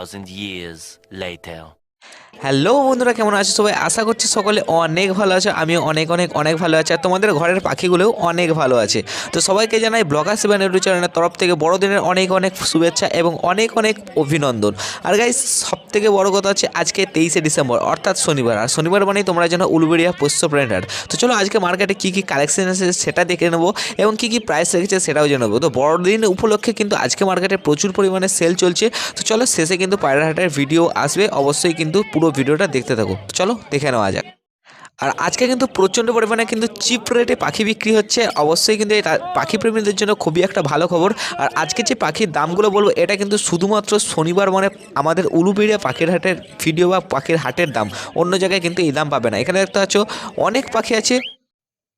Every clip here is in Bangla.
2,000 years later. হ্যালো বন্ধুরা, কেমন আছো সবাই? আশা করছি সকলে অনেক ভালো আছে। আমিও অনেক অনেক অনেক ভালো আছি, আর তোমাদের ঘরের পাখিগুলোও অনেক ভালো আছে। তো সবাইকে জানাই ব্লগার সেভেন ইউটিউব চ্যানেলের তরফ থেকে বড়দিনের অনেক অনেক শুভেচ্ছা এবং অনেক অনেক অভিনন্দন। আর গাইস, সবথেকে বড় কথা হচ্ছে আজকে 23শে ডিসেম্বর অর্থাৎ শনিবার, আর শনিবার মানেই তোমরা যেন উলুবেড়িয়া পোষ্য ব্র্যান্ডার। তো চলো আজকে মার্কেটে কী কী কালেকশন আছে সেটা দেখে নেবো এবং কী কী প্রাইস রেখেছে সেটাও জেনে নেবো। তো বড়দিন উপলক্ষে কিন্তু আজকে মার্কেটে প্রচুর পরিমাণে সেল চলছে। তো চলো শেষে কিন্তু পায়রা হাটের ভিডিও আসবে, অবশ্যই কিন্তু পুরো ভিডিওটা দেখতে থাকো। চলো দেখে নেওয়া যাক। আর আজকে কিন্তু প্রচণ্ড পরিমাণে কিন্তু চিপ রেটে পাখি বিক্রি হচ্ছে, অবশ্যই কিন্তু এই পাখি প্রেমীদের জন্য খুবই একটা ভালো খবর। আর আজকে যে পাখির দামগুলো বলবো এটা কিন্তু শুধুমাত্র শনিবার মানে আমাদের উলুবেড়িয়া পাখির হাটের ভিডিও বা পাখির হাটের দাম, অন্য জায়গায় কিন্তু এই দাম পাবে না। এখানে দেখতে পাচ্ছ অনেক পাখি আছে।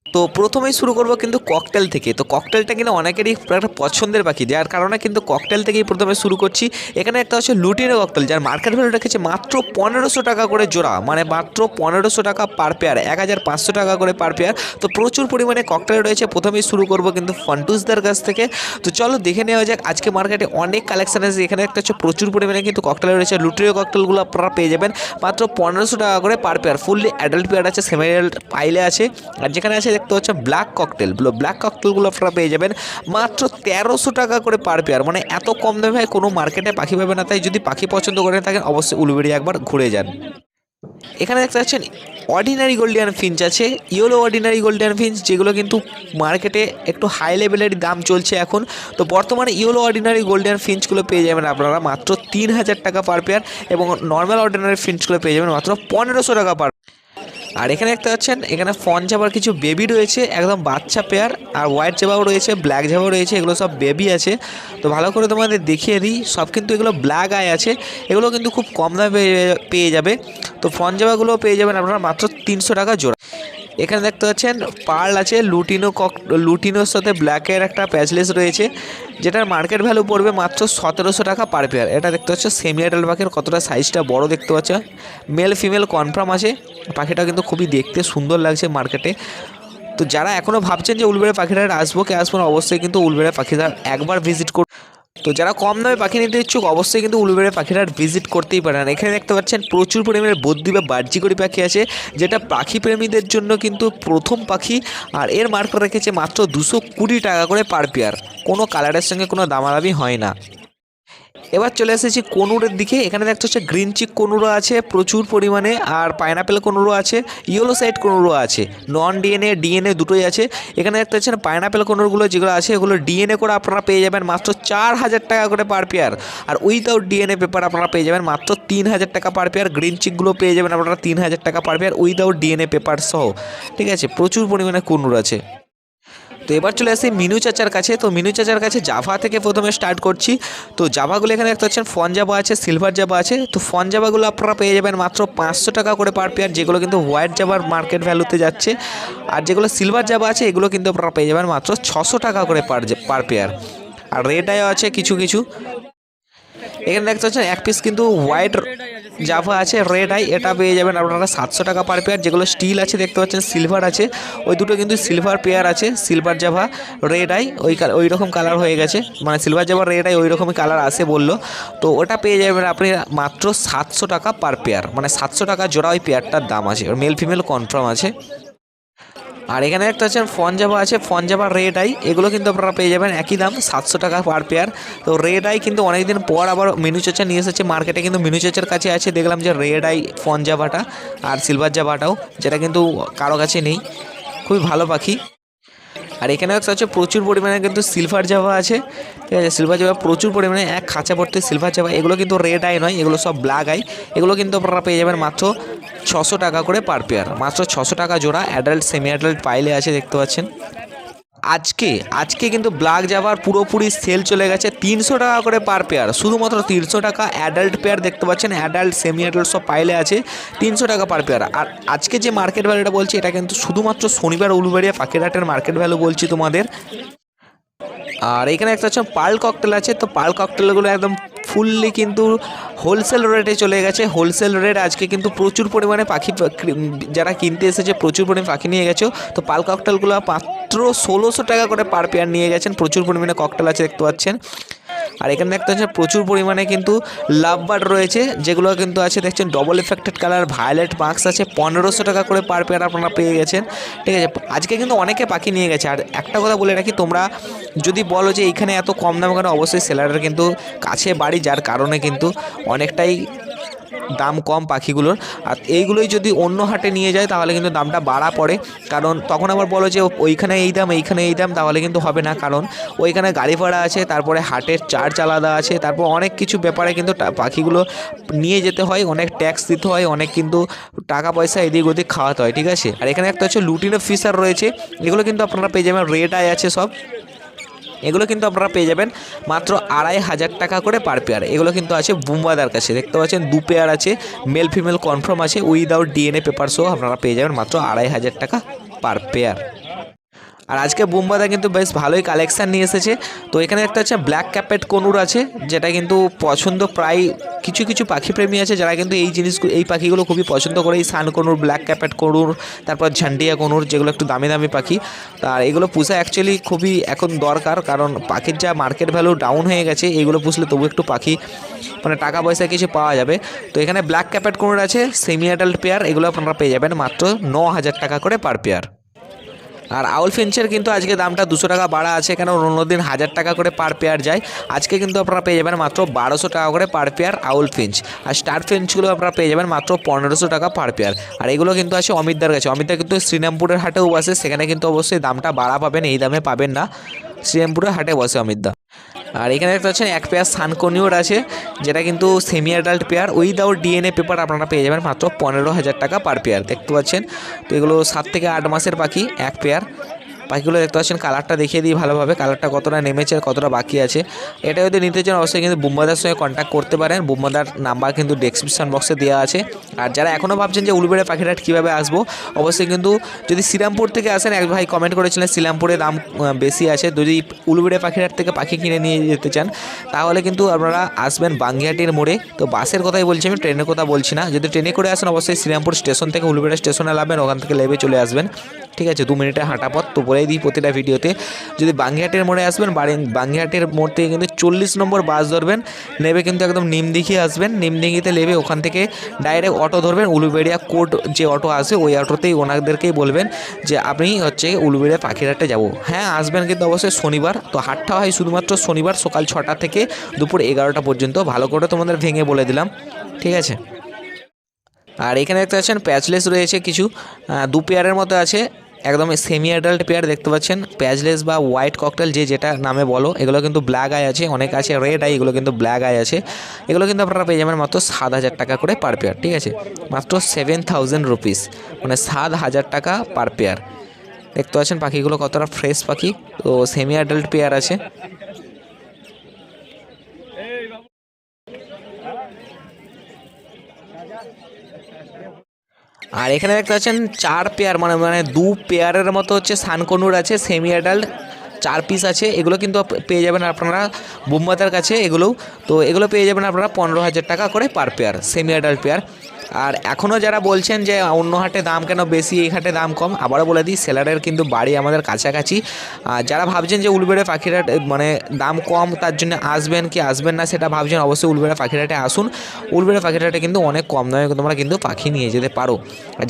তো প্রথমেই শুরু করব কিন্তু ককটেল থেকে। তো ককটেলটা কিন্তু অনেকেরই একটা পছন্দের পাখি, যার কারণে কিন্তু ককটেল থেকেই প্রথমে শুরু করছি। এখানে একটা হচ্ছে লুটিনো ককটেল, যার মার্কেট ভ্যালু রেখেছে মাত্র 1500 টাকা করে জোড়া, মানে মাত্র 1500 টাকা পার পেয়ার, 1500 টাকা করে পার পেয়ার। তো প্রচুর পরিমাণে ককটেল রয়েছে। প্রথমেই শুরু করব কিন্তু ফন্টুসদের কাছ থেকে। তো চলো দেখে নেওয়া যাক। আজকে মার্কেটে অনেক কালেকশন আছে। এখানে একটা হচ্ছে প্রচুর পরিমাণে কিন্তু ককটেল রয়েছে। লুটিনো ককটেলগুলো আপনারা পেয়ে যাবেন মাত্র 1500 টাকা করে per pair. Fully adult pair আছে, সেমি অ্যাডাল্ট পাইলে আছে। আর যেখানে আছে দেখতে হচ্ছে ব্ল্যাক ককটেল, ব্ল্যাক ককটেলগুলো আপনারা পেয়ে যাবেন মাত্র 1300 টাকা করে পার পেয়ার। মানে এত কম দামে ভাই কোনো মার্কেটে পাখি পাবে না। তাই যদি পাখি পছন্দ করে থাকেন অবশ্যই উলুবেড়িয়া একবার ঘুরে যান। এখানে দেখতে পাচ্ছেন অর্ডিনারি গোল্ডিয়ান ফিঞ্চ আছে, ইয়েলো অর্ডিনারি গোল্ডিয়ান ফিঞ্চ, যেগুলো কিন্তু মার্কেটে একটু হাই লেভেলের দাম চলছে এখন। তো বর্তমানে ইয়েলো অর্ডিনারি গোল্ডিয়ান ফিঞ্চগুলো পেয়ে যাবেন আপনারা মাত্র 3000 টাকা পার পেয়ার, এবং নর্মাল অর্ডিনারি ফিঞ্চগুলো পেয়ে যাবেন মাত্র 1500 টাকা পার। আর এখানে দেখতে পাচ্ছেন এখানে ফন জাবার কিছু বেবি রয়েছে, একদম বাচ্চা পেয়ার। আর হোয়াইট জাবাও রয়েছে, ব্ল্যাক জাবাও রয়েছে, এগুলো সব বেবি আছে। তো ভালো করে তোমাদের দেখিয়ে দিই, সব কিন্তু এগুলো ব্ল্যাক আই আছে। এগুলো কিন্তু খুব কম দামে পেয়ে যাবে। তো ফন জাবাগুলোও পেয়ে যাবেন আপনারা মাত্র 300 টাকা জোড়া। এখানে দেখতে পাচ্ছেন পার্ল আছে, লুটিনোর সাথে ব্ল্যাকের একটা প্যাচলেস রয়েছে, যেটার মার্কেট ভ্যালু পড়বে মাত্র 1700 টাকা পার পেয়ার। এটা দেখতে পাচ্ছ সেমি অ্যাডাল্ট পাখির, কতটা সাইজটা বড় দেখতে পাচ্ছ। মেল ফিমেল কনফার্ম আছে। পাখিটা কিন্তু খুবই দেখতে সুন্দর লাগছে মার্কেটে। তো যারা এখনও ভাবছেন যে উলবেড়িয়া পাখিটার আসবো কে আসবো না, অবশ্যই কিন্তু উলবেড়িয়া পাখিটার একবার ভিজিট করুন। তো যারা কম দামে পাখি নিতে ইচ্ছুক অবশ্যই কিন্তু উলুবেড়িয়া পাখিটার ভিজিট করতেই পারেন। এখানে দেখতে পাচ্ছেন প্রচুর পরিমাণে বদ্রি বা বার্জিকড়ি পাখি আছে, যেটা পাখি প্রেমীদের জন্য কিন্তু প্রথম পাখি। আর এর মার্কেট রেখেছে মাত্র 220 টাকা করে পার পেয়ার। কোনো কালারের সঙ্গে কোনো দামাদামি হয় না। এবার চলে এসেছি কনুরের দিকে। এখানে দেখতে হচ্ছে গ্রিন চিক কনুরো আছে প্রচুর পরিমাণে, আর পাইনাপেল কনুরো আছে, ইয়েলো সাইড কনুরো আছে, নন ডিএনএ ডিএনএ দুটোই আছে। এখানে দেখতে পাচ্ছেন পাইনাপেল কনুরগুলো যেগুলো আছে এগুলো ডিএনএ করে আপনারা পেয়ে যাবেন মাত্র 4000 টাকা করে পার পেয়ার। আর উইদাউট ডিএনএ পেপার আপনারা পেয়ে যাবেন মাত্র 3000 টাকা পার পেয়ার। গ্রিন চিকগুলো পেয়ে যাবেন আপনারা 3000 টাকা per pair without DNA paper সহ। ঠিক আছে, প্রচুর পরিমাণে কনুর আছে। তো এবার চলে আসি মিনু চাচার কাছে। তো মিনু চাচার কাছে জাভা থেকে প্রথমে স্টার্ট করছি। তো জাভাগুলো এখানে দেখতে পাচ্ছেন ফন জাভা আছে, সিলভার জাভা আছে। তো ফন জাভাগুলো আপনারা পেয়ে যাবেন মাত্র 500 টাকা করে পার পেয়ার, যেগুলো কিন্তু হোয়াইট জাভার মার্কেট ভ্যালুতে যাচ্ছে। আর যেগুলো সিলভার জাভা আছে এগুলো কিন্তু আপনারা পেয়ে যাবেন মাত্র 600 টাকা করে পার পেয়ার। আর রেড আইও আছে কিছু কিছু। এখানে দেখতে পাচ্ছেন এক পিস কিন্তু হোয়াইট জাভা আছে, রেড আই, এটা পেয়ে যাবেন আপনারা 700 টাকা পার পেয়ার। যেগুলো স্টিল আছে দেখতে পাচ্ছেন সিলভার আছে, ওই দুটো কিন্তু সিলভার পেয়ার আছে। সিলভার জাভা রেড আই ওই রকম কালার হয়ে গেছে, মানে সিলভার জাভা রেড আই ওই রকমই কালার আসে বললো। তো ওটা পেয়ে যাবেন আপনি মাত্র 700 টাকা পার পেয়ার, মানে 700 টাকা জোড়া ওই পেয়ারটার দাম আছে। মেল ফিমেল কনফার্ম আছে। আর এখানে একটা আছেন ফন জাভা আছে, ফন জাভা রেড আই, এগুলো কিন্তু আপনারা পেয়ে যাবেন একই দাম 700 টাকা পার পেয়ার। তো রেড আই কিন্তু অনেকদিন পর আবার মিনু চাচা নিয়ে এসেছে মার্কেটে, কিন্তু মিনু চাচার কাছে আছে দেখলাম যে রেড আই ফন জাভাটা আর সিলভার জাভাটাও, যেটা কিন্তু কারো কাছে নেই। খুবই ভালো পাখি। আর এখানে হচ্ছে প্রচুর পরিমাণে কিন্তু সিলভার জাভা আছে। ঠিক আছে, সিলভার জাভা প্রচুর পরিমাণে এক খাঁচা ভর্তি সিলভার জাভা। এগুলো কিন্তু রেড আই নয়, এগুলো সব ব্ল্যাক আই। এগুলো কিন্তু আপনারা পেয়ে যাবেন মাত্র 600 টাকা করে পার পেয়ার, মাত্র 600 টাকা জোড়া। অ্যাডাল্ট সেমি অ্যাডাল্ট পাইলে আছে দেখতে পাচ্ছেন। আজকে কিন্তু ব্ল্যাক জাভার পুরোপুরি সেল চলে গেছে 300 টাকা করে পার পেয়ার, শুধুমাত্র 300 টাকা। অ্যাডাল্ট পেয়ার দেখতে পাচ্ছেন, অ্যাডাল্ট সেমি অ্যাডাল্ট সব পাইলে আছে 300 টাকা পার পেয়ার। আর আজকে যে মার্কেট ভ্যালুটা বলছি এটা কিন্তু শুধুমাত্র শনিবার উলুবেড়িয়া পাখিরহাটের মার্কেট ভ্যালু বলছি তোমাদের। আর এখানে একটা হচ্ছে পার্ল ককটেল আছে। তো পার্ল ককটেলগুলো একদম ফুললি কিন্তু হোলসেল রেটে চলে গেছে। হোলসেল রেট আজকে কিন্তু প্রচুর পরিমাণে পাখি যারা কিনতে এসেছে প্রচুর পরিমাণে পাখি নিয়ে গেছে। তো পার্ল ককটেলগুলো মাত্র 1600 টাকা করে পার পেয়ার নিয়ে গেছেন। প্রচুর পরিমাণে ককটেল আছে দেখতে পাচ্ছেন। আর এখানে দেখতে পাচ্ছেন প্রচুর পরিমাণে কিন্তু লাভ বার্ড রয়েছে, যেগুলো কিন্তু আছে দেখছেন double affected colour violet marks আছে। 1500 টাকা করে পার পেয়ার আপনারা পেয়ে গেছেন। ঠিক আছে, আজকে কিন্তু অনেকে পাখি নিয়ে গেছে। আর একটা কথা বলে রাখি, তোমরা যদি বলো যে এইখানে এত কম দামে কেন, অবশ্যই সেলারের কিন্তু কাছে বাড়ি, যার কারণে কিন্তু অনেকটাই দাম কম পাখিগুলোর। আর এইগুলোই যদি অন্য হাটে নিয়ে যায় তাহলে কিন্তু দামটা বাড়া পড়ে, কারণ তখন আবার বলো যে ওইখানে এই দাম এইখানে এই দাম, তাহলে কিন্তু হবে না। কারণ ওইখানে গাড়ি ভাড়া আছে, তারপরে হাটের চার্জ আলাদা আছে, তারপর অনেক কিছু ব্যাপারে কিন্তু পাখিগুলো নিয়ে যেতে হয়, অনেক ট্যাক্স দিতে হয়, অনেক কিন্তু টাকা পয়সা এদিক ওদিক খাওয়াতে হয়। ঠিক আছে, আর এখানে একটা হচ্ছে লুটিনো ফিশার রয়েছে, এগুলো কিন্তু আপনারা পেয়ে যাবেন, রেড আই আছে সব। এগুলো কিন্তু আপনারা পেয়ে যাবেন মাত্র 2500 টাকা করে পার পেয়ার। এগুলো কিন্তু আছে বুম্বাদার কাছে, দেখতে পাচ্ছেন 2 পেয়ার আছে, মেল ফিমেল কনফার্ম আছে, উইদাউট ডিএনএ পেপার সহ আপনারা পেয়ে যাবেন মাত্র 2500 টাকা পার পেয়ার। আর আজকে বুম্বাদা কিন্তু বেশ ভালোই কালেকশান নিয়ে এসেছে। তো এখানে একটা হচ্ছে ব্ল্যাক ক্যাপেট কনুর আছে, যেটা কিন্তু পছন্দ প্রায় কিছু কিছু পাখি প্রেমী আছে যারা কিন্তু এই পাখিগুলো খুবই পছন্দ করে। এই সান কনুর, ব্ল্যাক ক্যাপেট কনুর, তারপর ঝান্ডিয়া কনুর, যেগুলো একটু দামি দামি পাখি। আর এগুলো পুষা অ্যাকচুয়ালি খুবই এখন দরকার, কারণ পাখির যা মার্কেট ভ্যালু ডাউন হয়ে গেছে, এগুলো পুষলে তবু একটু পাখি মানে টাকা পয়সা কিছু পাওয়া যাবে। তো এখানে ব্ল্যাক ক্যাপেট কনুর আছে সেমি অ্যাডাল্ট পেয়ার, এগুলো আপনারা পেয়ে যাবেন মাত্র 9000 টাকা করে পার পেয়ার। আর আউল ফিঞ্চের কিন্তু আজকে দামটা 200 টাকা বাড়া আছে, কেন অন্যদিন 1000 টাকা করে পার পেয়ার যায়, আজকে কিন্তু আপনারা পেয়ে যাবেন মাত্র 1200 টাকা করে পার পেয়ার আউল ফিঞ্চ। আর স্টার ফিঞ্চগুলো আপনারা পেয়ে যাবেন মাত্র 1500 টাকা পার পেয়ার। আর এগুলো কিন্তু আছে অমিতদার কাছে, অমিতদার কিন্তু শ্রীরামপুরের হাটেও বসে, সেখানে কিন্তু অবশ্যই দামটা বাড়া পাবেন, এই দামে পাবেন না, শ্রীরামপুরের হাটে বসে অমিতদা। আর এখানে দেখতে পাচ্ছেন এক পেয়ার সানকনিওর আছে, যেটা কিন্তু semi adult pair, without DNA paper আপনারা পেয়ে যাবেন মাত্র 15000 টাকা পার পেয়ার। দেখতে পাচ্ছেন, তো এগুলো 7 থেকে 8 মাসের পাখি এক পেয়ার। পাখিগুলো দেখতে পাচ্ছেন, কালারটা দেখিয়ে দিই ভালোভাবে, কালারটা কতটা নেমেছে আর কতটা বাকি আছে। এটা যদি নিতে চান অবশ্যই কিন্তু বুম্বাদার সঙ্গে কন্ট্যাক্ট করতে পারেন, বুম্বাদার নাম্বার কিন্তু ডেসক্রিপশন বক্সে দেওয়া আছে। আর যারা এখনও ভাবছেন যে উলুবেড়ে পাখিরহাট কীভাবে আসবো, অবশ্যই কিন্তু যদি শ্রীরামপুর থেকে আসেন, এক ভাই কমেন্ট করেছিলেন শ্রীরামপুরে দাম বেশি আছে, যদি উলুবেড়ে পাখিরহাট থেকে পাখি কিনে নিয়ে যেতে চান তাহলে কিন্তু আপনারা আসবেন বাঙ্গিহাটির মোড়ে। তো বাসের কথাই বলছি আমি, ট্রেনের কথা বলছি না। যদি ট্রেনে করে আসেন অবশ্যই শ্রীরামপুর স্টেশন থেকে উলুবেড়া স্টেশনে নামবেন, ওখান থেকে লেবে চলে আসবেন। ঠিক আছে, 2 মিনিটের হাঁটা পথ। তো বলেই দিই প্রতিটা ভিডিওতে, যদি বাঙ্গিহাটের মোড়ে আসবেন, বাঙ্গিহাটের মোড় থেকে কিন্তু 40 নম্বর বাস ধরবেন, নেবে কিন্তু একদম নিমদিঘি আসবেন, নিমদিঘিতে নেবে ওখান থেকে ডাইরেক্ট অটো ধরবেন, উলুবেড়িয়া কোর্ট যে অটো আসে ওই অটোতেই ওনাদেরকেই বলবেন যে আপনি হচ্ছে উলুবেড়িয়া পাখিরহাটে যাব। হ্যাঁ আসবেন, কিন্তু অবশ্যই শনিবার। তো হাটটা হয় শুধুমাত্র শনিবার সকাল 6টা থেকে দুপুর 11টা পর্যন্ত, ভালো করে তোমাদের ভেঙে বলে দিলাম। ঠিক আছে, আর এখানে দেখতে পাচ্ছেন প্যাচলেস রয়েছে কিছু, 2 পেয়ারের মতো আছে, একদম সেমি অ্যাডাল্ট পেয়ার। দেখতে পাচ্ছেন প্যাচলেস বা হোয়াইট ককটেল যে যেটা নামে বলো, এগুলো কিন্তু ব্ল্যাক আই আছে, অনেক আছে রেড আই, এগুলো কিন্তু ব্ল্যাক আই আছে। এগুলো কিন্তু আপনারা পেয়ে যাবেন মাত্র 7000 টাকা করে পার পেয়ার। ঠিক আছে, মাত্র 7000 রুপিস, মানে 7000 টাকা পার পেয়ার। দেখতে পাচ্ছেন পাখিগুলো কতটা ফ্রেশ পাখি, তো সেমি অ্যাডাল্ট পেয়ার আছে। আর এখানে দেখতে পাচ্ছেন 4 পেয়ার, মানে 2 পেয়ারের মতো হচ্ছে সানকনুর আছে সেমি অ্যাডাল্ট, 4 পিস আছে। এগুলো কিন্তু পেয়ে যাবেন আপনারা বুম্বাদার কাছে এগুলোও। তো এগুলো পেয়ে যাবেন আপনারা 15000 টাকা করে per pair, semi adult pair. আর এখনও যারা বলছেন যে অন্য হাটে দাম কেন বেশি, এই হাটে দাম কম, আবারও বলে দিই সেলারের কিন্তু বাড়ি আমাদের কাছাকাছি। আর যারা ভাবছেন যে উলুবেড়ে পাখিরহাট মানে দাম কম তার জন্য আসবেন কি আসবেন না সেটা ভাবছেন, অবশ্যই উলুবেড়ে পাখিরহাটে আসুন। উলুবেড়ে পাখিরহাটে কিন্তু অনেক কম দামে তোমরা কিন্তু পাখি নিয়ে যেতে পারো,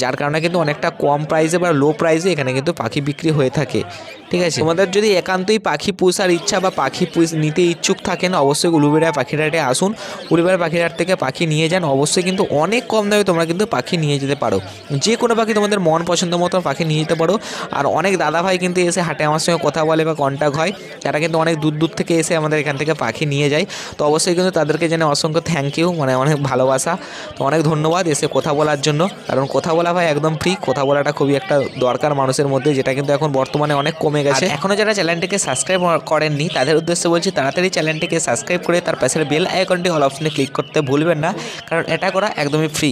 যার কারণে কিন্তু অনেকটা কম প্রাইসে বা লো প্রাইসে এখানে কিন্তু পাখি বিক্রি হয়ে থাকে। ঠিক আছে, তোমাদের যদি একান্তই পাখি পোষার ইচ্ছা বা পাখি নিতে ইচ্ছুক থাকেন অবশ্যই উলুবেড়া পাখিরহাটে আসুন, উলুবেড়া পাখিরহাট থেকে পাখি নিয়ে যান, অবশ্যই কিন্তু অনেক কম দামে তোমরা কিন্তু পাখি নিয়ে যেতে পারো। যে কোনো পাখি তোমাদের মন পছন্দ মতো পাখি নিয়ে যেতে পারো। আর অনেক দাদাভাই কিন্তু এসে হাটে আমার সঙ্গে কথা বলে বা কন্ট্যাক্ট হয়, যারা কিন্তু অনেক দূর দূর থেকে এসে আমাদের এখান থেকে পাখি নিয়ে যায়। তো অবশ্যই কিন্তু তাদেরকে জেনে অসংখ্য থ্যাংক ইউ, মানে অনেক ভালোবাসা। তো অনেক ধন্যবাদ এসে কথা বলার জন্য, কারণ কথা বলা ভাই একদম ফ্রি, কথা বলাটা খুবই একটা দরকার মানুষের মধ্যে, যেটা কিন্তু এখন বর্তমানে অনেক কমে গেছে। এখনও যারা চ্যানেলটিকে সাবস্ক্রাইব করেননি তাদের উদ্দেশ্যে বলছি তাড়াতাড়ি চ্যানেলটিকে সাবস্ক্রাইব করে তার পাশের বেল আইকনটি অল অপশনে ক্লিক করতে ভুলবেন না, কারণ এটা করা একদমই ফ্রি।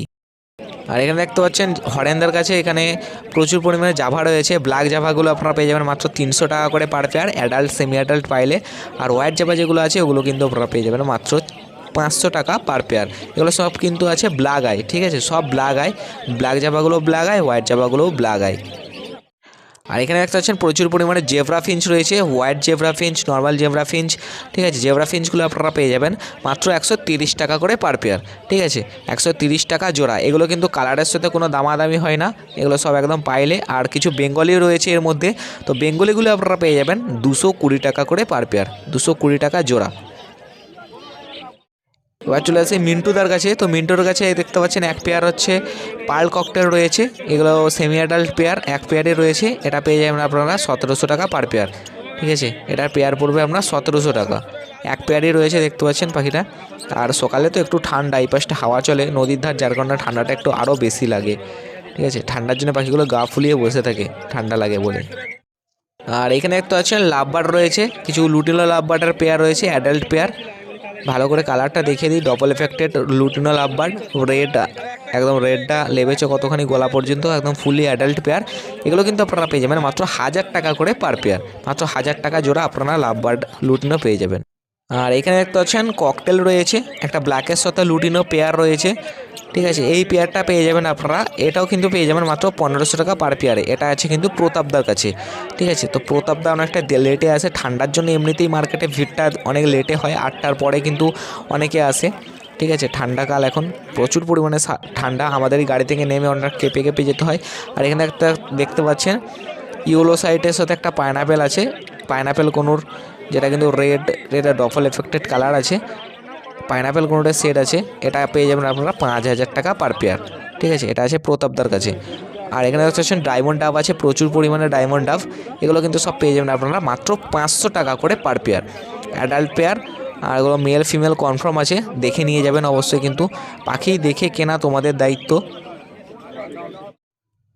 আর এখানে দেখতে পাচ্ছেন হরেন্দার কাছে এখানে প্রচুর পরিমাণে জাভা রয়েছে, ব্ল্যাক জাভাগুলো আপনারা পেয়ে যাবেন মাত্র 300 টাকা করে per pair, adult semi adult পাইলে। আর হোয়াইট জাভা যেগুলো আছে ওগুলো কিন্তু আপনারা পেয়ে যাবেন মাত্র 500 টাকা পার পেয়ার। এগুলো সব কিন্তু আছে ব্ল্যাক আই, ঠিক আছে, সব ব্ল্যাক আই, ব্ল্যাক জাভাগুলো ব্ল্যাক আই, হোয়াইট জাভাগুলোও ব্ল্যাক আই। আর এখানে দেখতে পাচ্ছেন প্রচুর পরিমাণে জেব্রা ফিঞ্চ রয়েছে, white zebra finch, normal zebra finch. ঠিক আছে, জেব্রা ফিঞ্চগুলো আপনারা পেয়ে যাবেন মাত্র 130 টাকা করে পার পেয়ার। ঠিক আছে, 130 টাকা জোড়া। এগুলো কিন্তু কালারের সাথে কোনো দামাদামি হয় না, এগুলো সব একদম পাইলে। আর কিছু বেঙ্গলি রয়েছে এর মধ্যে, তো বেঙ্গলিগুলো আপনারা পেয়ে যাবেন 220 টাকা করে পার পেয়ার, 220 টাকা জোড়া। এবার চলে আসে মিন্টুদার কাছে। তো মিন্টুর কাছে দেখতে পাচ্ছেন এক পেয়ার হচ্ছে পার্ল ককটেল রয়েছে, এগুলো সেমি অ্যাডাল্ট পেয়ার, এক পেয়ারে রয়েছে। এটা পেয়ে যাবেন আপনারা 1700 টাকা পার পেয়ার। ঠিক আছে, এটার পেয়ার পড়বে আপনার 1700 টাকা, এক পেয়ারই রয়েছে দেখতে পাচ্ছেন পাখিটা। আর সকালে তো একটু ঠান্ডা, এই পাশটা হাওয়া চলে, নদীর ধার, যার কারণে ঠান্ডাটা একটু আরও বেশি লাগে। ঠিক আছে, ঠান্ডার জন্য পাখিগুলো গা ফুলিয়ে বসে থাকে ঠান্ডা লাগে বলে। আর এখানে দেখতে পাচ্ছেন লাভবার্ড রয়েছে, কিছু লুটিনো লাভবার্ডের পেয়ার রয়েছে, অ্যাডাল্ট পেয়ার। ভালো করে কালারটা দেখিয়ে দিই, double affected lutino lovebird, red, একদম রেডটা লেবেছে কতখানি গলা পর্যন্ত, একদম ফুলি অ্যাডাল্ট পেয়ার। এগুলো কিন্তু আপনারা পেয়ে যাবেন মাত্র 1000 টাকা করে পার পেয়ার, মাত্র 1000 টাকা জোড়া আপনারা লাভবার্ড লুটিনো পেয়ে যাবেন। আর এখানে দেখতে পাচ্ছেন ককটেল রয়েছে, একটা ব্ল্যাকের সাথে লুটিনো পেয়ার রয়েছে। ঠিক আছে, এই পেয়ারটা পেয়ে যাবেন আপনারা, এটাও কিন্তু পেয়ে যাবেন মাত্র 1500 টাকা পার পেয়ারে। এটা আছে কিন্তু প্রতাপদার কাছে। ঠিক আছে, তো প্রতাপদা অনেকটা লেটে আসে, ঠান্ডার জন্য এমনিতেই মার্কেটে ভিড়টা অনেক লেটে হয়, 8টার পরে কিন্তু অনেকে আসে। ঠিক আছে, ঠান্ডাকাল এখন, প্রচুর পরিমাণে ঠান্ডা, আমাদের গাড়ি থেকে নেমে অনেক কেঁপে কেঁপে যেতে হয়। আর এখানে একটা দেখতে পাচ্ছেন ইয়েলো সাইটের সাথে একটা পাইনাপেল আছে, পাইনাপেল কোনোর, যেটা কিন্তু রেড ডবল এফেক্টেড কালার আছে, পাইনাপেল কোনোটা সেট আছে। এটা পেয়ে যাবেন আপনারা 5000 টাকা পার পেয়ার। ঠিক আছে, এটা আছে প্রতাপদার কাছে। আর এখানে হচ্ছে ডায়মন্ড ডাব আছে, প্রচুর পরিমাণে ডায়মন্ড ডাব, এগুলো কিন্তু সব পেয়ে যাবেন আপনারা মাত্র 500 টাকা করে পার পেয়ার, অ্যাডাল্ট পেয়ার। আর এগুলো মেল ফিমেল কনফার্ম আছে, দেখে নিয়ে যাবেন অবশ্যই, কিন্তু পাখি দেখে কেনা তোমাদের দায়িত্ব।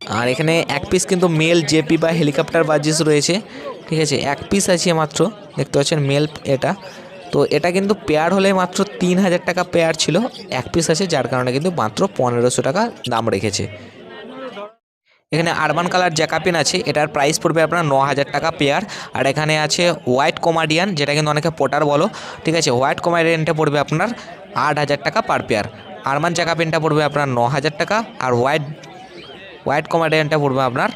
আর এখানে এক পিস কিন্তু মেল জেপি বা হেলিকপ্টার বাজিস রয়েছে। ঠিক আছে, এক পিস আছে মাত্র, দেখতে পাচ্ছেন মেল এটা। তো এটা কিন্তু পেয়ার হলে মাত্র 3000 টাকা পেয়ার ছিল, এক পিস আছে, যার কারণে কিন্তু মাত্র 1500 টাকা দাম রেখেছে। এখানে আরবান কালার জ্যাকাপিন আছে, এটার প্রাইস পড়বে আপনার 9000 টাকা পেয়ার। আর এখানে আছে হোয়াইট কমাডিয়ান, যেটা কিন্তু অনেকে পোটার বলো। ঠিক আছে, হোয়াইট কমাডিয়ানটা পড়বে আপনার 8000 টাকা পার পেয়ার। আরবান জ্যাকাপিনটা পড়বে আপনার 9000 টাকা, আর হোয়াইট কমাডিয়ানটা পড়বে আপনার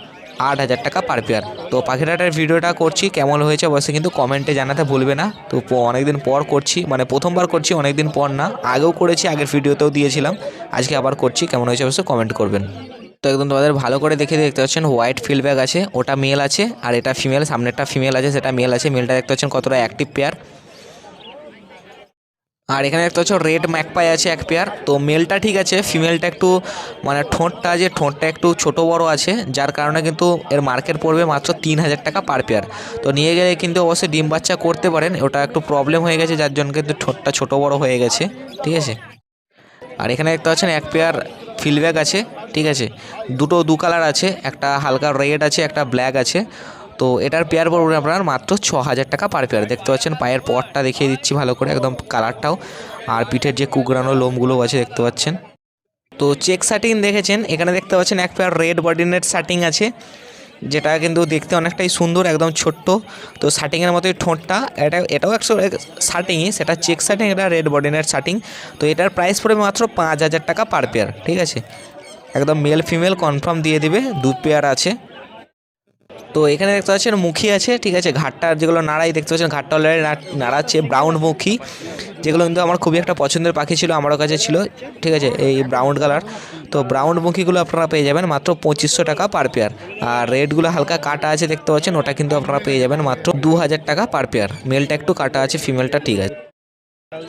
8000 টাকা পার পেয়ার। তো পাখিটাটার ভিডিওটা করছি, কেমন হয়েছে অবশ্যই কিন্তু কমেন্টে জানাতে ভুলবে না। তো অনেকদিন পর করছি, মানে প্রথমবার করছি, অনেকদিন পর না, আগেও করেছি, আগের ভিডিওতেও দিয়েছিলাম, আজকে আবার করছি। কেমন হয়েছে অবশ্যই কমেন্ট করবেন। তো একদম তোমাদের ভালো করে দেখে দেখতে পাচ্ছেন হোয়াইট ফিল্ডব্যাগ আছে, ওটা মেল আছে, আর এটা ফিমেল, সামনেরটা ফিমেল আছে, সেটা মেল আছে। মেলটা দেখতে পাচ্ছেন কতটা অ্যাক্টিভ পেয়ার। আর এখানে দেখতে পাচ্ছ রেড ম্যাকপাই আছে এক পেয়ার। তো মেলটা ঠিক আছে, ফিমেলটা একটু মানে ঠোঁটটা একটু ছোট বড় আছে, যার কারণে কিন্তু এর মার্কেট পড়বে মাত্র 3000 টাকা পার পেয়ার। তো নিয়ে গেলে কিন্তু অবশ্যই ডিম বাচ্চা করতে পারেন, ওটা একটু প্রবলেম হয়ে গেছে, যার জন্য কিন্তু ঠোঁটটা ছোট বড় হয়ে গেছে। ঠিক আছে, আর এখানে দেখতে পাচ্ছেন এক পেয়ার ফিল্ডব্যাগ আছে। ঠিক আছে, দু কালার আছে, একটা হালকা রেড আছে, একটা ব্ল্যাক আছে। তো এটার পেয়ার পড়বে আপনার মাত্র 6000 টাকা পার পেয়ার। দেখতে পাচ্ছেন পায়ের পরটা দেখিয়ে দিচ্ছি ভালো করে, একদম কালারটাও, আর পিঠের যে কুকরানো লোমগুলো আছে দেখতে পাচ্ছেন। তো চেক শার্টিং দেখেছেন, এখানে দেখতে পাচ্ছেন এক পেয়ার রেড বডি নেট শার্টিং আছে, যেটা কিন্তু দেখতে অনেকটাই সুন্দর, একদম ছোট্ট। তো শার্টিংয়ের মতোই ঠোঁটটা, এটাও একশো শার্টিংই, সেটা চেক শার্টিং, এটা রেড বডি নেট শার্টিং। তো এটার প্রাইস পড়বে মাত্র 5000 টাকা পার পেয়ার। ঠিক আছে, একদম মেল ফিমেল কনফার্ম দিয়ে দিবে, দু পেয়ার আছে। তো এখানে দেখতে পাচ্ছেন মুখী আছে। ঠিক আছে, ঘাটটা যেগুলো নাড়াই দেখতে পাচ্ছেন, ঘাটটা অলরেডি নাড়াচ্ছে, ব্রাউন মুখী, যেগুলো কিন্তু আমার খুবই একটা পছন্দের পাখি ছিল, আমারও কাছে ছিল। ঠিক আছে, এই ব্রাউন কালার। তো ব্রাউন মুখীগুলো আপনারা পেয়ে যাবেন মাত্র 2500 টাকা পার পেয়ার। আর রেডগুলো হালকা কাটা আছে দেখতে পাচ্ছেন, ওটা কিন্তু আপনারা পেয়ে যাবেন মাত্র 2000 টাকা পার পেয়ার। মেলটা একটু কাটা আছে, ফিমেলটা ঠিক আছে।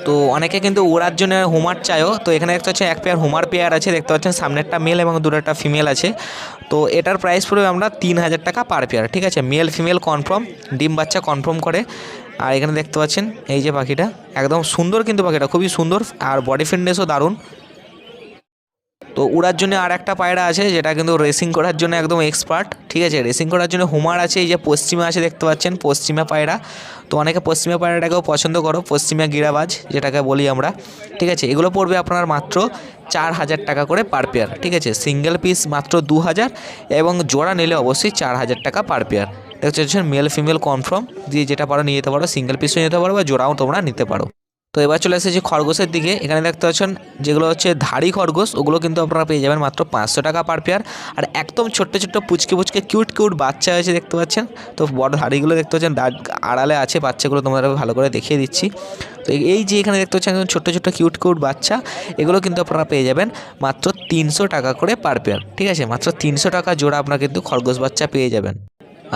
তো অনেকে কিন্তু ওড়ার জন্য হোমার চায়ও। তো এখানে দেখতে পাচ্ছেন এক পেয়ার হোমার পেয়ার আছে, দেখতে পাচ্ছেন সামনেরটা মেল এবং দূরেরটা ফিমেল আছে। তো এটার প্রাইস পড়বে আমরা 3000 টাকা পার পেয়ার। ঠিক আছে, মেল ফিমেল কনফার্ম, ডিম বাচ্চা কনফার্ম করে। আর এখানে দেখতে পাচ্ছেন এই যে পাখিটা, একদম সুন্দর, কিন্তু পাখিটা খুবই সুন্দর, আর বডি ফিটনেসও দারুণ। তো উড়ার জন্য আর একটা পায়রা আছে, যেটা কিন্তু রেসিং করার জন্য একদম এক্সপার্ট। ঠিক আছে, রেসিং করার জন্য হুমার আছে, এই যে পশ্চিমা আছে দেখতে পাচ্ছেন, পশ্চিমা পায়রা। তো অনেকে পশ্চিমা পায়রাটাকেও পছন্দ করো, পশ্চিমা গিরাবাজ যেটাকে বলি আমরা। ঠিক আছে, এগুলো পড়বে আপনার মাত্র 4000 টাকা করে পার পেয়ার। ঠিক আছে, সিঙ্গেল পিস মাত্র 2000, এবং জোড়া নিলে অবশ্যই 4000 টাকা পার পেয়ার। দেখতে পাচ্ছেন মেল ফিমেল কনফার্ম, দিয়ে যেটা পারো নিয়ে যেতে পারো, সিঙ্গেল পিসও নিতে পারো বা জোড়াও তোমরা নিতে পারো। তো এবার চলে এসেছি খরগোশের দিকে। এখানে দেখতে পাচ্ছেন যেগুলো হচ্ছে ধাড়ি খরগোশ, ওগুলো কিন্তু আপনারা পেয়ে যাবেন মাত্র 500 টাকা পার পেয়ার। আর একদম ছোট্ট ছোট্ট পুচকে পুচকে কিউট বাচ্চা হয়েছে দেখতে পাচ্ছেন। তো বড় ধাড়িগুলো দেখতে পাচ্ছেন আড়ালে আছে, বাচ্চাগুলো তোমাদের ভালো করে দেখিয়ে দিচ্ছি। তো এই যে এখানে দেখতে পাচ্ছেন ছোট্ট ছোট্ট কিউট বাচ্চা, এগুলো কিন্তু আপনারা পেয়ে যাবেন মাত্র 300 টাকা করে পার পেয়ার। ঠিক আছে, মাত্র 300 টাকা জোড়া আপনারা কিন্তু খরগোশ বাচ্চা পেয়ে যাবেন।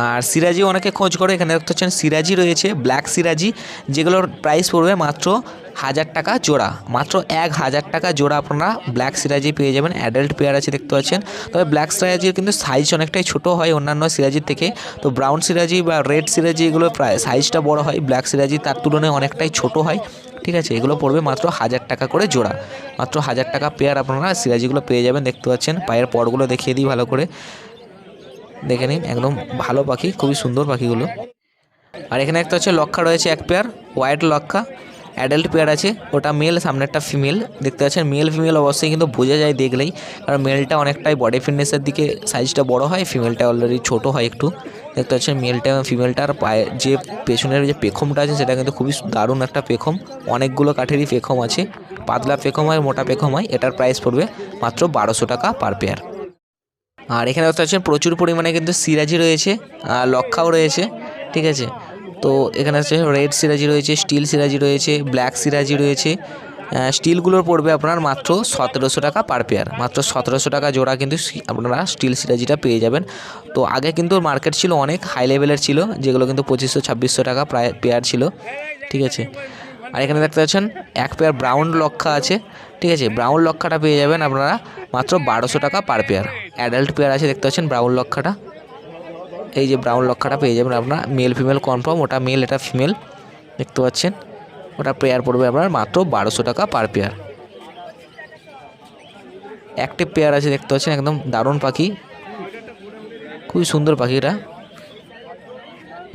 আর সিরাজি অনেকে খোঁজ করে, এখানে দেখতে পাচ্ছেন সিরাজি রয়েছে, ব্ল্যাক সিরাজি, যেগুলোর প্রাইস পড়বে মাত্র 1000 টাকা জোড়া। মাত্র 1000 টাকা জোড়া আপনারা ব্ল্যাক সিরাজি পেয়ে যাবেন। অ্যাডাল্ট পেয়ার আছে দেখতে পাচ্ছেন। তবে ব্ল্যাক সিরাজির কিন্তু সাইজ অনেকটাই ছোট হয় অন্যান্য সিরাজির থেকে। তো ব্রাউন সিরাজি বা রেড সিরাজি এগুলো প্রায় সাইজটা বড় হয়, ব্ল্যাক সিরাজি তার তুলনায় অনেকটাই ছোট হয়। ঠিক আছে, এগুলো পড়বে মাত্র 1000 টাকা করে জোড়া। মাত্র 1000 টাকা পেয়ার আপনারা সিরাজিগুলো পেয়ে যাবেন। দেখতে পাচ্ছেন পায়ের পরগুলো দেখিয়ে দিই ভালো করে, দেখে নিন, একদম ভালো পাখি, খুবই সুন্দর পাখিগুলো। আর এখানে একটা হচ্ছে লক্ষা রয়েছে এক পেয়ার, হোয়াইট লক্ষা, অ্যাডাল্ট পেয়ার আছে, ওটা মেল, সামনেরটা ফিমেল। দেখতে পাচ্ছেন মেল ফিমেল অবশ্যই কিন্তু বোঝা যায় দেখলেই, কারণ মেলটা অনেকটাই বডি ফিটনেসের দিকে সাইজটা বড় হয়, ফিমেলটা অলরেডি ছোট হয় একটু। দেখতে পাচ্ছেন মেলটা এবং ফিমেলটার পায়ে যে পেছনের যে পেখমটা আছে সেটা কিন্তু খুবই দারুণ একটা পেখম, অনেকগুলো কাঠেরই পেখম আছে, পাতলা পেখম হয়, মোটা পেখম হয়। এটার প্রাইস পড়বে মাত্র 1200 টাকা পার পেয়ার। আর এখানে দেখতে পাচ্ছেন প্রচুর পরিমাণে কিন্তু সিরাজি রয়েছে, লক্ষাও রয়েছে। ঠিক আছে, তো এখানে হচ্ছে রেড সিরাজি রয়েছে, স্টিল সিরাজি রয়েছে, ব্ল্যাক সিরাজি রয়েছে। স্টিলগুলোর পড়বে আপনার মাত্র 1700 টাকা পার পেয়ার। মাত্র 1700 টাকা জোড়া কিন্তু আপনারা স্টিল সিরাজিটা পেয়ে যাবেন। তো আগে কিন্তু মার্কেট ছিল অনেক হাই লেভেলের ছিল, যেগুলো কিন্তু 2500-2600 টাকা প্রায় পেয়ার ছিল। ঠিক আছে, আর এখানে দেখতে পাচ্ছেন এক পেয়ার ব্রাউন লক্ষা আছে। ঠিক আছে, ব্রাউন লক্ষাটা পেয়ে যাবেন আপনারা মাত্র 1200 টাকা পার পেয়ার। অ্যাডাল্ট পেয়ার আছে দেখতে পাচ্ছেন ব্রাউন লক্ষাটা, এই যে ব্রাউন লক্ষাটা পেয়ে যাবেন আপনারা, মেল ফিমেল কনফার্ম, ওটা মেল এটা ফিমেল। দেখতে পাচ্ছেন ওটা পেয়ার পড়বে আপনার মাত্র 1200 টাকা পার পেয়ার। অ্যাক্টিভ পেয়ার আছে দেখতে পাচ্ছেন, একদম দারুণ পাখি, খুবই সুন্দর পাখিটা,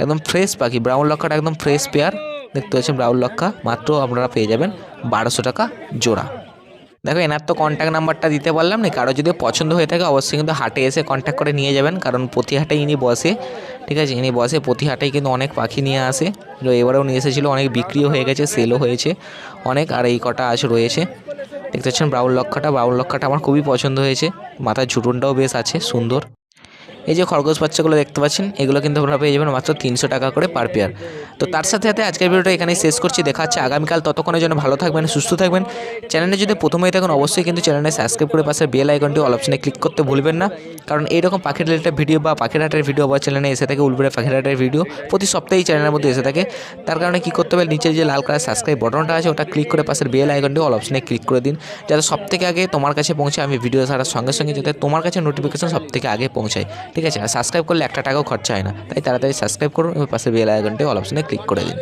একদম ফ্রেশ পাখি। ব্রাউন লক্ষাটা একদম ফ্রেশ পেয়ার। দেখতে পাচ্ছেন ব্রাউন লক্ষা, মাত্র আপনারা পেয়ে যাবেন 1200 টাকা জোড়া। দেখো এনার তো কন্ট্যাক্ট নাম্বারটা দিতে পারলাম না, কারো যদি পছন্দ হয়ে থাকে অবশ্যই কিন্তু হাটে এসে কন্ট্যাক্ট করে নিয়ে যাবেন, কারণ প্রতি হাটে ইনি বসে। ঠিক আছে, ইনি বসে প্রতি হাটেই কিন্তু অনেক পাখি নিয়ে আসে। এবারেও নিয়ে এসেছিলো, অনেক বিক্রিও হয়ে গেছে, সেলও হয়েছে অনেক। আর এই কটা আছে রয়েছে। দেখতে পাচ্ছেন ব্রাউন লক্ষাটা আমার খুবই পছন্দ হয়েছে, মাথার ঝুটুনটাও বেশ আছে সুন্দর। এই যে খরগোশ বাচ্চাগুলো দেখতে পাচ্ছেন, এগুলো কিন্তু আপনারা পেয়ে যাবেন মাত্র 300 টাকা করে পার পেয়ার। তো তার সাথে সাথে আজকের ভিডিওটা এখানেই শেষ করছি, দেখা হচ্ছে আগামীকাল। ততক্ষণের জন্য ভালো থাকবেন, সুস্থ থাকবেন। চ্যানেলে যদি প্রথমেই থাকুন অবশ্যই কিন্তু চ্যানেলে সাবস্ক্রাইব করে পাশে বেল আইকনটি অল অপশনে ক্লিক করতে ভুলবেন না, কারণ এইরকম পাখির রিলেটেড ভিডিও বা পাখির হাটের ভিডিও বা চ্যানেলে এসে থাকে, উলবেড়ে পাখির হাটের ভিডিও প্রতি সপ্তাহেই চ্যানেলের মধ্যে এসে থাকে। তার কারণে কী করতে হবে, নিচে যে লাল কালার সাবস্ক্রাইব বটনটা আছে ওটা ক্লিক করে পাশের বেল আইকনটি অল অপশনে ক্লিক করে দিন, যাতে সবথেকে আগে তোমার কাছে পৌঁছে, আমি ভিডিও ছাড়ার সঙ্গে সঙ্গে যাতে তোমার কাছে নোটিফিকেশন সবথেকে আগে পৌঁছায়। ঠিক আছে, আর সাবস্ক্রাইব করলে 1 টাকাও খরচা হয় না, তাই তাড়াতাড়ি সাবস্ক্রাইব করুন এবং পাশে বেল আইকনটি অল অপশনে ক্লিক করে দিন।